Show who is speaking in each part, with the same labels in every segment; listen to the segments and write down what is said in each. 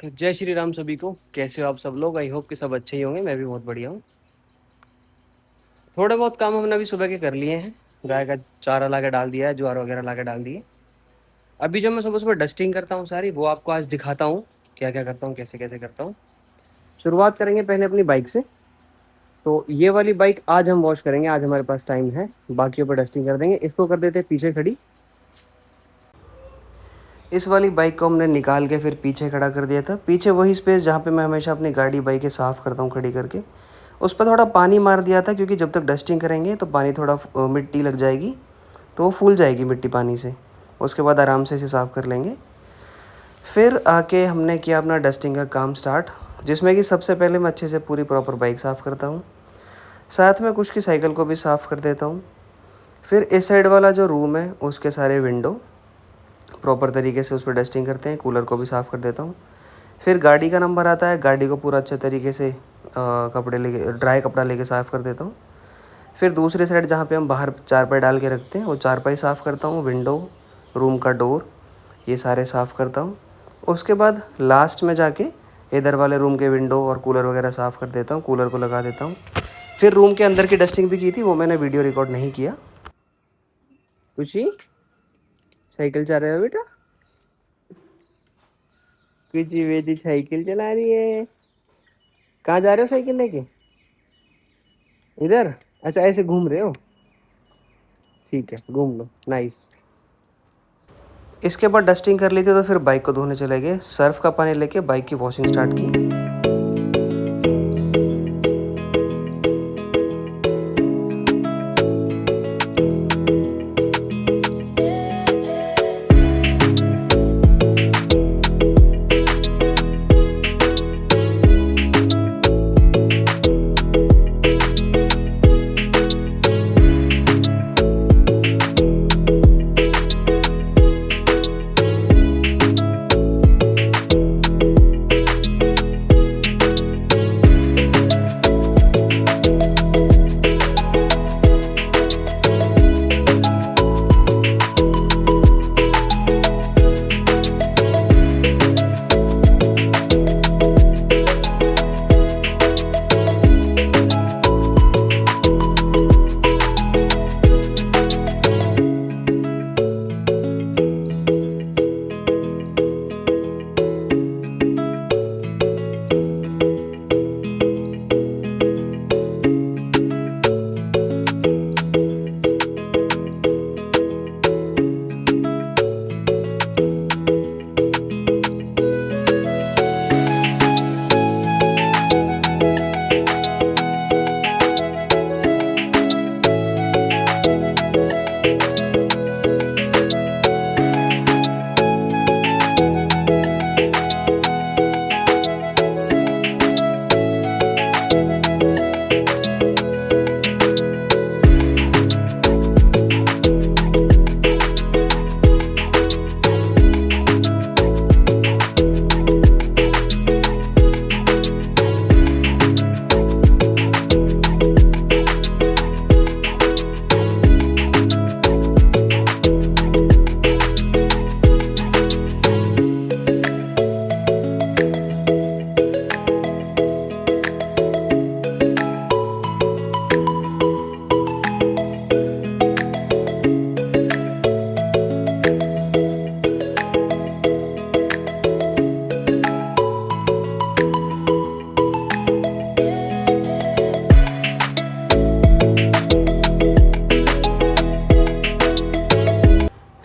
Speaker 1: तो जय श्री राम सभी को। कैसे हो आप सब लोग? आई होप कि सब अच्छे ही होंगे। मैं भी बहुत बढ़िया हूँ। थोड़े बहुत काम हमने अभी सुबह के कर लिए हैं। गाय का चारा ला के डाल दिया है, ज्वार वगैरह ला के डाल दिए। अभी जब मैं सुबह सुबह डस्टिंग करता हूँ सारी, वो आपको आज दिखाता हूँ क्या क्या करता हूँ, कैसे कैसे करता हूँ। शुरुआत करेंगे पहले अपनी बाइक से। तो ये वाली बाइक आज हम वॉश करेंगे, आज हमारे पास टाइम है। बाकियों पर डस्टिंग कर देंगे। इसको कर देते हैं पीछे खड़ी। इस वाली बाइक को हमने निकाल के फिर पीछे खड़ा कर दिया था। पीछे वही स्पेस जहाँ पे मैं हमेशा अपनी गाड़ी बाइकें साफ़ करता हूँ खड़ी करके। उस पर थोड़ा पानी मार दिया था, क्योंकि जब तक डस्टिंग करेंगे तो पानी थोड़ा मिट्टी लग जाएगी, तो वो फूल जाएगी मिट्टी पानी से। उसके बाद आराम से इसे साफ़ कर लेंगे। फिर आके हमने किया अपना डस्टिंग का काम स्टार्ट, जिसमें कि सबसे पहले मैं अच्छे से पूरी प्रॉपर बाइक साफ़ करता हूँ। साथ में कुछ की साइकिल को भी साफ़ कर देता हूँ। फिर इस साइड वाला जो रूम है उसके सारे विंडो प्रॉपर तरीके से उस पर डस्टिंग करते हैं। कूलर को भी साफ़ कर देता हूँ। फिर गाड़ी का नंबर आता है, गाड़ी को पूरा अच्छे तरीके से कपड़े लेके ड्राई कपड़ा लेके साफ़ कर देता हूँ। फिर दूसरी साइड जहाँ पे हम बाहर चारपाई डाल के रखते हैं, वो चारपाई साफ़ करता हूँ। विंडो, रूम का डोर, ये सारे साफ़ करता हूँ। उसके बाद लास्ट में जाके इधर वाले रूम के विंडो और कूलर वगैरह साफ़ कर देता हूँ, कूलर को लगा देता हूँ। फिर रूम के अंदर की डस्टिंग भी की थी, वो मैंने वीडियो रिकॉर्ड नहीं किया। कुछ ही साइकिल चला रहे हो बेटा? कुछ बेटी साइकिल चला रही है। कहाँ जा रहे हो साइकिल लेके? इधर? अच्छा, ऐसे घूम रहे हो? ठीक है, घूम लो। नाइस। इसके बाद डस्टिंग कर ली थी, तो फिर बाइक को धोने चले गए। सर्फ का पानी लेके बाइक की वॉशिंग स्टार्ट की।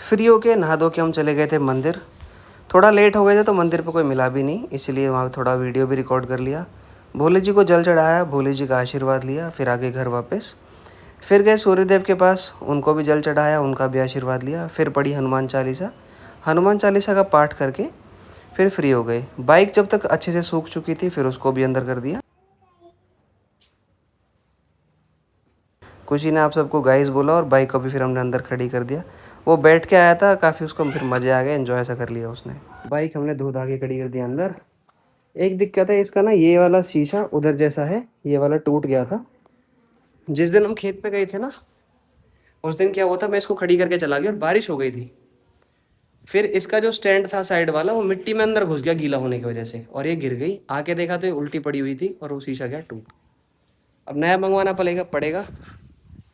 Speaker 1: फ्री होके नहा धो के हम चले गए थे मंदिर। थोड़ा लेट हो गए थे तो मंदिर पे कोई मिला भी नहीं, इसलिए वहाँ पे थोड़ा वीडियो भी रिकॉर्ड कर लिया। भोले जी को जल चढ़ाया, भोले जी का आशीर्वाद लिया, फिर आगे घर वापस। फिर गए सूर्यदेव के पास, उनको भी जल चढ़ाया, उनका भी आशीर्वाद लिया। फिर पढ़ी हनुमान चालीसा। हनुमान चालीसा का पाठ करके फिर फ्री हो गए। बाइक जब तक अच्छे से सूख चुकी थी, फिर उसको भी अंदर कर दिया। खुशी ने आप सबको गाइस बोला और बाइक को भी फिर हमने अंदर खड़ी कर दिया। वो बैठ के आया था, काफ़ी उसको फिर मज़े आ गए, एंजॉय सा कर लिया उसने। बाइक हमने धो धा के खड़ी कर दिया अंदर। एक दिक्कत है इसका ना, ये वाला शीशा उधर जैसा है, ये वाला टूट गया था। जिस दिन हम खेत पे गए थे ना, उस दिन क्या हुआ था, मैं इसको खड़ी करके चला गया और बारिश हो गई थी। फिर इसका जो स्टैंड था साइड वाला वो मिट्टी में अंदर घुस गया गीला होने की वजह से, और ये गिर गई। आके देखा तो ये उल्टी पड़ी हुई थी और वो शीशा गया टूट। अब नया मंगवाना पड़ेगा पड़ेगा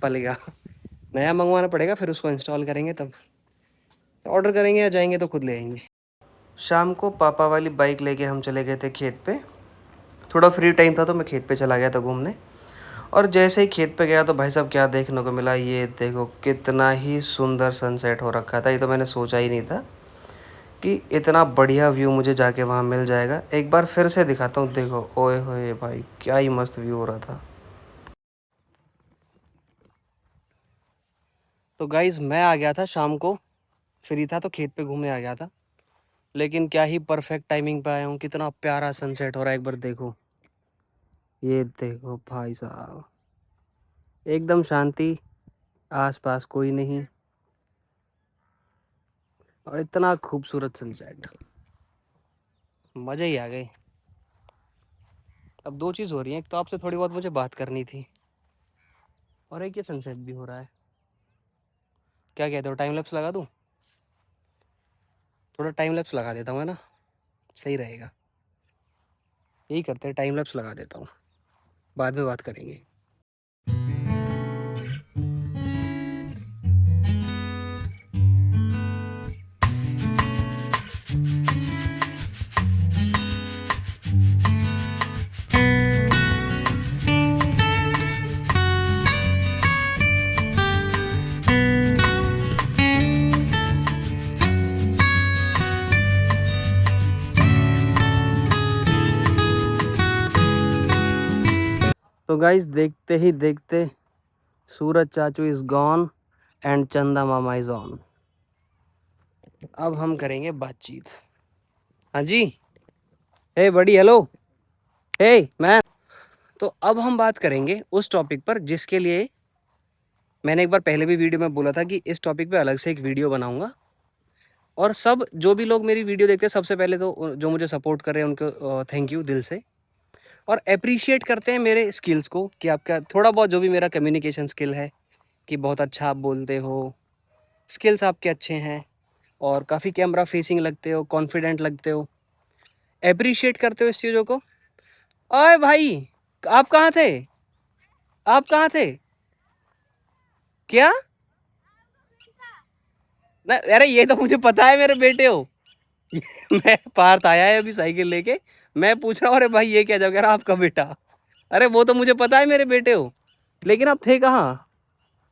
Speaker 1: पड़ेगा नया मंगवाना पड़ेगा, फिर उसको इंस्टॉल करेंगे, तब ऑर्डर करेंगे या जाएंगे तो खुद ले आएंगे। शाम को पापा वाली बाइक लेके हम चले गए थे खेत पे। थोड़ा फ्री टाइम था तो मैं खेत पे चला गया था घूमने। और जैसे ही खेत पे गया तो भाई साहब क्या देखने को मिला, ये देखो कितना ही सुंदर सनसेट हो रखा था। ये तो मैंने सोचा ही नहीं था कि इतना बढ़िया व्यू मुझे जाके वहाँ मिल जाएगा। एक बार फिर से दिखाता हूँ, देखो ओए होए भाई क्या ही मस्त व्यू हो रहा था। तो गाइज़ मैं आ गया था शाम को, फ्री था तो खेत पे घूमने आ गया था। लेकिन क्या ही परफेक्ट टाइमिंग पे आया हूँ, कितना प्यारा सनसेट हो रहा है, एक बार देखो। ये देखो भाई साहब, एकदम शांति, आसपास कोई नहीं, और इतना खूबसूरत सनसेट, मज़े ही आ गए। अब दो चीज़ हो रही हैं, एक तो आपसे थोड़ी बहुत मुझे बात करनी थी, और एक ये सनसेट भी हो रहा है। क्या कहते हो, टाइम लैप्स लगा दूँ? थोड़ा टाइम लैप्स लगा देता हूँ, है ना, सही रहेगा। यही करते हैं, टाइम लैप्स लगा देता हूँ, बाद में बात करेंगे। तो गाइस देखते ही देखते सूरज चाचू इज गॉन एंड चंदा मामा इज ऑन। अब हम करेंगे बातचीत। हाँ जी, हे बड़ी, हेलो, हे मैम। तो अब हम बात करेंगे उस टॉपिक पर जिसके लिए मैंने एक बार पहले भी वीडियो में बोला था कि इस टॉपिक पे अलग से एक वीडियो बनाऊंगा। और सब जो भी लोग मेरी वीडियो देखते हैं, सबसे पहले तो जो मुझे सपोर्ट कर रहे हैं उनको थैंक यू दिल से। और अप्रिशिएट करते हैं मेरे स्किल्स को, कि आपका थोड़ा बहुत जो भी मेरा कम्युनिकेशन स्किल है, कि बहुत अच्छा आप बोलते हो, स्किल्स आपके अच्छे हैं, और काफ़ी कैमरा फेसिंग लगते हो, कॉन्फिडेंट लगते हो, अप्रिशिएट करते हो इस चीज़ों को। ओए भाई, आप कहाँ थे? आप कहाँ थे? क्या? ना अरे ये तो मुझे पता है, मेरे बेटे हो। मैं पार्थ आया है अभी साइकिल लेके, मैं पूछ रहा हूँ अरे भाई ये क्या जगह है आपका बेटा? अरे वो तो मुझे पता है, मेरे बेटे हो, लेकिन आप थे कहाँ?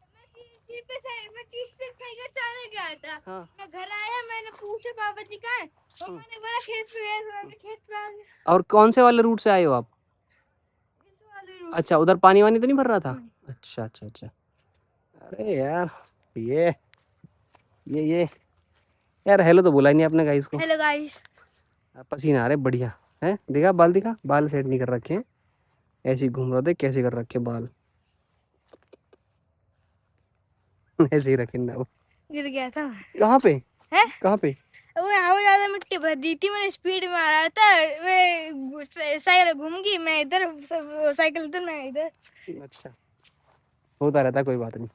Speaker 1: मैं चीज से साइकिल चलाने गया था। हाँ। मैं घर आया, मैंने पूछा पापा जी कहाँ है, तो मैंने बोला खेत पे गए, तो मैंने खेत पे आ गया। और कौन से वाले रूट से आए हो आप? इस वाले रूट। अच्छा, उधर पानी वानी तो नहीं भर रहा था? अच्छा अच्छा अच्छा। अरे यार, ये ये यार, हेलो तो बोला ही नहीं आपने गाइस को। Hello guys. पसीना आ रहे बढ़िया है, देखा बाल, दिखा बाल सेट नहीं कर रखे हैं, ऐसे ही घूम रहे थे, कैसे कर रखे बाल। ऐसे ही रखे ना, वो गिर गया था। कहाँ पे है? कहाँ पे? वो यहाँ वो ज्यादा मिट्टी भर दी थी, मैंने स्पीड में आ रहा था, मैं साइकिल घूम गई, मैं इधर साइकिल इधर, मैं इधर। अच्छा, होता रहता, कोई बात नहीं।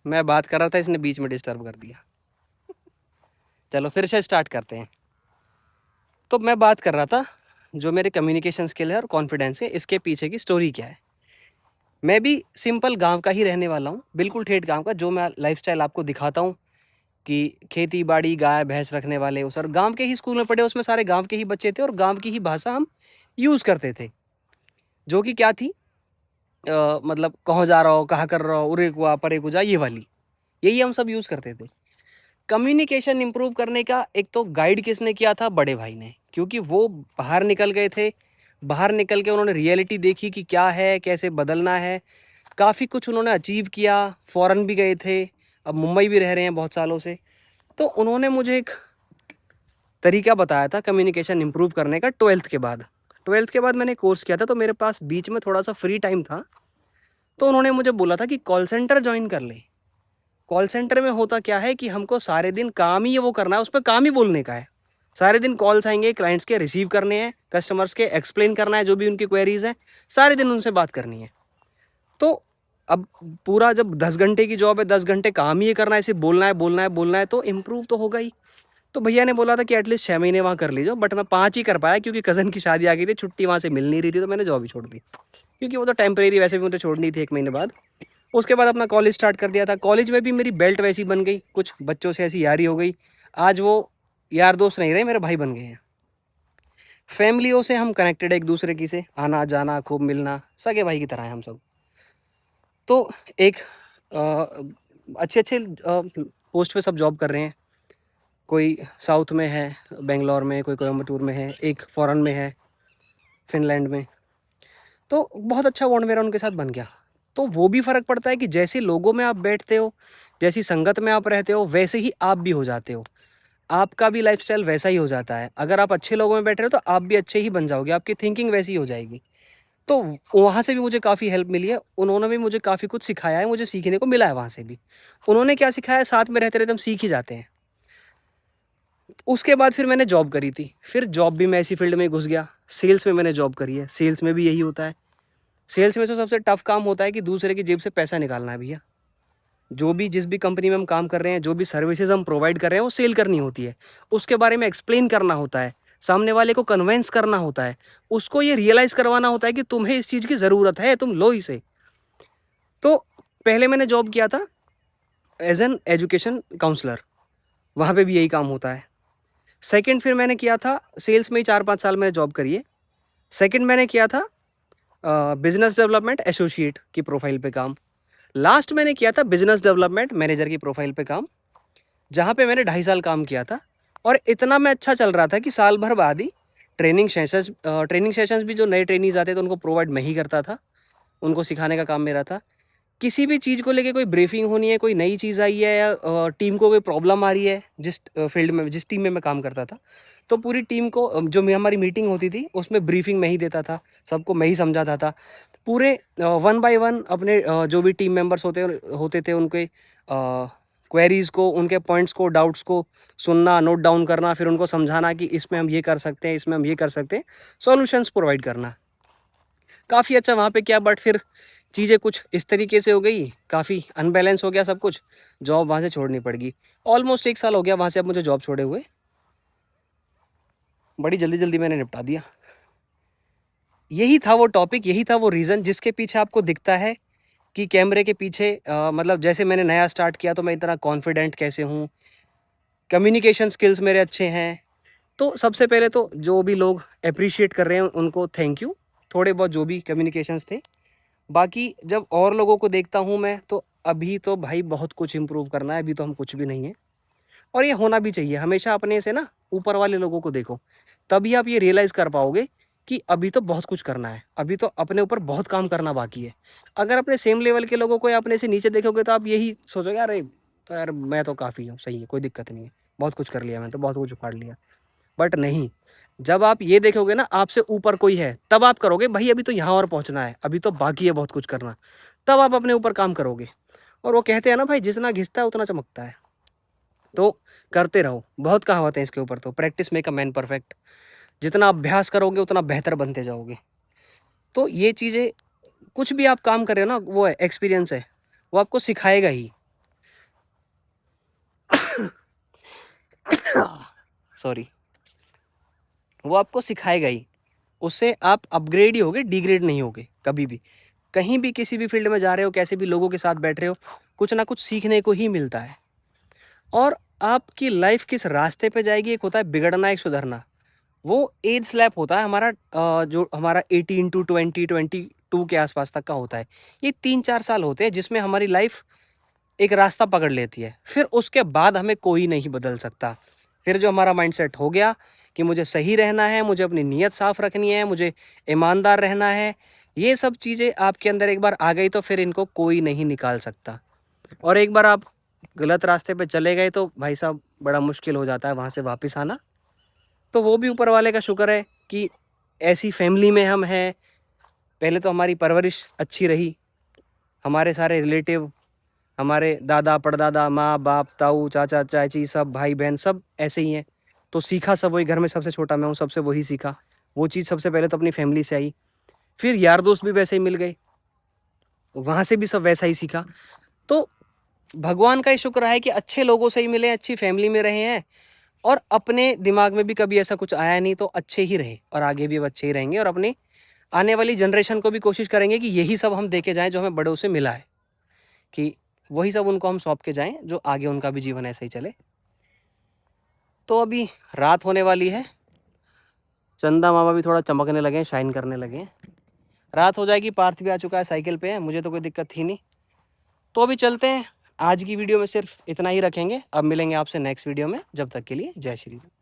Speaker 1: मैं बात कर रहा था, इसने बीच में डिस्टर्ब कर दिया। चलो फिर से स्टार्ट करते हैं। तो मैं बात कर रहा था जो मेरे कम्युनिकेशन स्किल है और कॉन्फिडेंस है, इसके पीछे की स्टोरी क्या है। मैं भी सिंपल गांव का ही रहने वाला हूँ, बिल्कुल ठेठ गांव का। जो मैं लाइफस्टाइल आपको दिखाता हूँ कि खेती बाड़ी गाय भैंस रखने वाले, उस और गांव के ही स्कूल में पढ़े, उसमें सारे गांव के ही बच्चे थे और गांव की ही भाषा हम यूज़ करते थे। जो कि क्या थी, मतलब कहाँ जा रहा हो, कहाँ कर रहा हो, उरे को आ परे को जा, ये वाली, यही हम सब यूज़ करते थे। कम्युनिकेशन इंप्रूव करने का एक तो गाइड किसने किया था? बड़े भाई ने, क्योंकि वो बाहर निकल गए थे। बाहर निकल के उन्होंने रियलिटी देखी कि क्या है, कैसे बदलना है। काफ़ी कुछ उन्होंने अचीव किया, फॉरेन भी गए थे, अब मुंबई भी रह रहे हैं बहुत सालों से। तो उन्होंने मुझे एक तरीका बताया था कम्युनिकेशन इंप्रूव करने का। 12th के बाद, 12th के बाद मैंने कोर्स किया था, तो मेरे पास बीच में थोड़ा सा फ्री टाइम था। तो उन्होंने मुझे बोला था कि कॉल सेंटर ज्वाइन कर ले। कॉल सेंटर में होता क्या है कि हमको सारे दिन काम ही वो करना है, उस पर काम ही बोलने का है। सारे दिन कॉल्स आएंगे, क्लाइंट्स के रिसीव करने हैं, कस्टमर्स के एक्सप्लेन करना है जो भी उनकी क्वेरीज हैं, सारे दिन उनसे बात करनी है। तो अब पूरा जब 10 घंटे की जॉब है, 10 घंटे काम ही ये करना है, सिर्फ बोलना है, बोलना है, बोलना है, तो इम्प्रूव तो होगा ही। तो भैया ने बोला था कि एटलीस्ट 6 महीने वहाँ कर लीजिए, बट मैं 5 ही कर पाया क्योंकि कज़न की शादी आ गई थी, छुट्टी वहाँ से मिल नहीं रही थी, तो मैंने जॉब ही छोड़ दी। क्योंकि वो तो टेम्परेरी वैसे भी मुझे छोड़नी थी 1 महीने बाद। उसके बाद अपना कॉलेज स्टार्ट कर दिया था। कॉलेज में भी मेरी बेल्ट वैसी बन गई, कुछ बच्चों से ऐसी यारी हो गई। आज वो यार दोस्त नहीं रहे, मेरे भाई बन गए हैं। फैमिलियों से हम कनेक्टेड है एक दूसरे की से, आना जाना, खूब मिलना, सगे भाई की तरह हैं हम सब। तो एक अच्छे अच्छे पोस्ट पे सब जॉब कर रहे हैं। कोई साउथ में है बेंगलोर में, कोई कोयम्बटूर में है, एक फॉरेन में है फिनलैंड में। तो बहुत अच्छा बॉन्ड मेरा उनके साथ बन गया। तो वो भी फ़र्क पड़ता है कि जैसे लोगों में आप बैठते हो, जैसी संगत में आप रहते हो, वैसे ही आप भी हो जाते हो। आपका भी लाइफ़स्टाइल वैसा ही हो जाता है। अगर आप अच्छे लोगों में बैठ रहे हो तो आप भी अच्छे ही बन जाओगे, आपकी थिंकिंग वैसी ही हो जाएगी। तो वहाँ से भी मुझे काफ़ी हेल्प मिली है। उन्होंने भी मुझे काफ़ी कुछ सिखाया है, मुझे सीखने को मिला है वहाँ से भी। उन्होंने क्या सिखाया, साथ में रहते-रहते हम सीख ही जाते हैं। उसके बाद फिर मैंने जॉब करी थी। फिर जॉब भी मैं इसी फ़ील्ड में घुस गया। सेल्स में मैंने जॉब करी है। सेल्स में भी यही होता है। सेल्स में तो सबसे टफ़ काम होता है कि दूसरे की जेब से पैसा निकालना है भैया। जो भी जिस भी कंपनी में हम काम कर रहे हैं, जो भी सर्विसेज़ हम प्रोवाइड कर रहे हैं, वो सेल करनी होती है। उसके बारे में एक्सप्लेन करना होता है। सामने वाले को कन्विंस करना होता है। उसको ये रियलाइज़ करवाना होता है कि तुम्हें इस चीज़ की ज़रूरत है, तुम लो इसे। तो पहले मैंने जॉब किया था एज़ एन एजुकेशन काउंसलर। वहाँ पे भी यही काम होता है। सेकंड फिर मैंने किया था सेल्स में ही 4-5 साल मैंने जॉब करी है। सेकंड मैंने किया था बिज़नेस डेवलपमेंट एसोसिएट की प्रोफ़ाइल पे काम। लास्ट मैंने किया था बिज़नेस डेवलपमेंट मैनेजर की प्रोफ़ाइल पे काम, जहाँ पे मैंने 2.5 साल काम किया था। और इतना मैं अच्छा चल रहा था कि साल भर बाद ही ट्रेनिंग सेशंस भी जो नए ट्रेनीज़ आते थे तो उनको प्रोवाइड मैं ही करता था। उनको सिखाने का काम मेरा था। किसी भी चीज़ को लेके कोई ब्रीफिंग होनी है, कोई नई चीज़ आई है या टीम को कोई प्रॉब्लम आ रही है, फील्ड में जिस टीम में मैं काम करता था, तो पूरी टीम को हमारी मीटिंग होती थी, उसमें ब्रीफिंग मैं ही देता था, सबको मैं ही समझाता था। पूरे वन बाय वन अपने जो भी टीम मेंबर्स होते थे उनके क्वेरीज़ को, उनके पॉइंट्स को, डाउट्स को सुनना, नोट डाउन करना, फिर उनको समझाना कि इसमें हम ये कर सकते हैं, इसमें हम ये कर सकते हैं, सॉल्यूशंस प्रोवाइड करना। काफ़ी अच्छा वहाँ पे किया, बट फिर चीज़ें कुछ इस तरीके से हो गई, काफ़ी अनबैलेंस हो गया सब कुछ, जॉब वहाँ से छोड़नी पड़ गई। ऑलमोस्ट 1 साल हो गया वहाँ से अब मुझे जॉब छोड़े हुए। बड़ी जल्दी-जल्दी मैंने निपटा दिया। यही था वो टॉपिक, यही था वो रीज़न जिसके पीछे आपको दिखता है कि कैमरे के पीछे मतलब जैसे मैंने नया स्टार्ट किया तो मैं इतना कॉन्फिडेंट कैसे हूँ, कम्युनिकेशन स्किल्स मेरे अच्छे हैं। तो सबसे पहले तो जो भी लोग एप्रिशिएट कर रहे हैं उनको थैंक यू, थोड़े बहुत जो भी कम्युनिकेशंस थे। बाकी जब और लोगों को देखता हूँ मैं, तो अभी तो भाई बहुत कुछ इम्प्रूव करना है, अभी तो हम कुछ भी नहीं हैं। और ये होना भी चाहिए, हमेशा अपने से ना ऊपर वाले लोगों को देखो, तभी आप ये रियलाइज़ कर पाओगे कि अभी तो बहुत कुछ करना है, अभी तो अपने ऊपर बहुत काम करना बाकी है। अगर अपने सेम लेवल के लोगों को या अपने से नीचे देखोगे तो आप यही सोचोगे, अरे तो यार मैं तो काफ़ी हूँ, सही है, कोई दिक्कत नहीं है, बहुत कुछ कर लिया, मैं तो बहुत कुछ उखाड़ लिया। बट नहीं, जब आप ये देखोगे ना आपसे ऊपर कोई है, तब आप करोगे भाई अभी तो यहाँ और पहुँचना है, अभी तो बाकी है बहुत कुछ करना। तब आप अपने ऊपर काम करोगे। और वो कहते हैं ना भाई, जितना घिसता है उतना चमकता है। तो करते रहो, बहुत कहावत है इसके ऊपर तो, practice make a man perfect. जितना अभ्यास करोगे उतना बेहतर बनते जाओगे। तो ये चीज़ें, कुछ भी आप काम कर रहे हो ना, वो है एक्सपीरियंस है, वो आपको सिखाएगा ही। सॉरी। वो आपको सिखाएगा ही। उससे आप अपग्रेड ही होगे, डिग्रेड नहीं होगे कभी भी। कहीं भी किसी भी फील्ड में जा रहे हो, कैसे भी लोगों के साथ बैठ रहे हो, कुछ ना कुछ सीखने को ही मिलता है। और आपकी लाइफ किस रास्ते पे जाएगी, एक होता है बिगड़ना, एक सुधरना। वो एज स्लैप होता है हमारा, जो हमारा 18 टू 20 22 के आसपास तक का होता है। ये 3-4 साल होते हैं जिसमें हमारी लाइफ एक रास्ता पकड़ लेती है। फिर उसके बाद हमें कोई नहीं बदल सकता। फिर जो हमारा माइंडसेट हो गया कि मुझे सही रहना है, मुझे अपनी नीयत साफ रखनी है, मुझे ईमानदार रहना है, ये सब चीज़ें आपके अंदर एक बार आ गई तो फिर इनको कोई नहीं निकाल सकता। और एक बार आप गलत रास्ते पे चले गए तो भाई साहब बड़ा मुश्किल हो जाता है वहाँ से वापस आना। तो वो भी ऊपर वाले का शुक्र है कि ऐसी फैमिली में हम हैं। पहले तो हमारी परवरिश अच्छी रही, हमारे सारे रिलेटिव, हमारे दादा परदादा, माँ बाप, ताऊ चाचा चाची, सब भाई बहन सब ऐसे ही हैं। तो सीखा सब वही, घर में सबसे छोटा मैं हूँ, सबसे वही सीखा। वो चीज़ सबसे पहले तो अपनी फैमिली से आई। फिर यार दोस्त भी वैसे ही मिल गए। वहाँ से भी सब वैसा ही सीखा। तो भगवान का ही शुक्र है कि अच्छे लोगों से ही मिले, अच्छी फैमिली में रहे हैं और अपने दिमाग में भी कभी ऐसा कुछ आया नहीं, तो अच्छे ही रहे और आगे भी अब अच्छे ही रहेंगे और अपनी आने वाली जनरेशन को भी कोशिश करेंगे कि यही सब हम देके जाएँ जो हमें बड़ों से मिला है, कि वही सब उनको हम सौंप के जाएँ जो आगे उनका भी जीवन ऐसे ही चले। तो अभी रात होने वाली है, चंदा मामा भी थोड़ा चमकने लगे हैं, शाइन करने लगे हैं। रात हो जाएगी, पार्थ भी आ चुका है, साइकिल पे है, मुझे तो कोई दिक्कत थी नहीं। तो अभी चलते हैं, आज की वीडियो में सिर्फ इतना ही रखेंगे। अब मिलेंगे आपसे नेक्स्ट वीडियो में, जब तक के लिए जय श्री राम।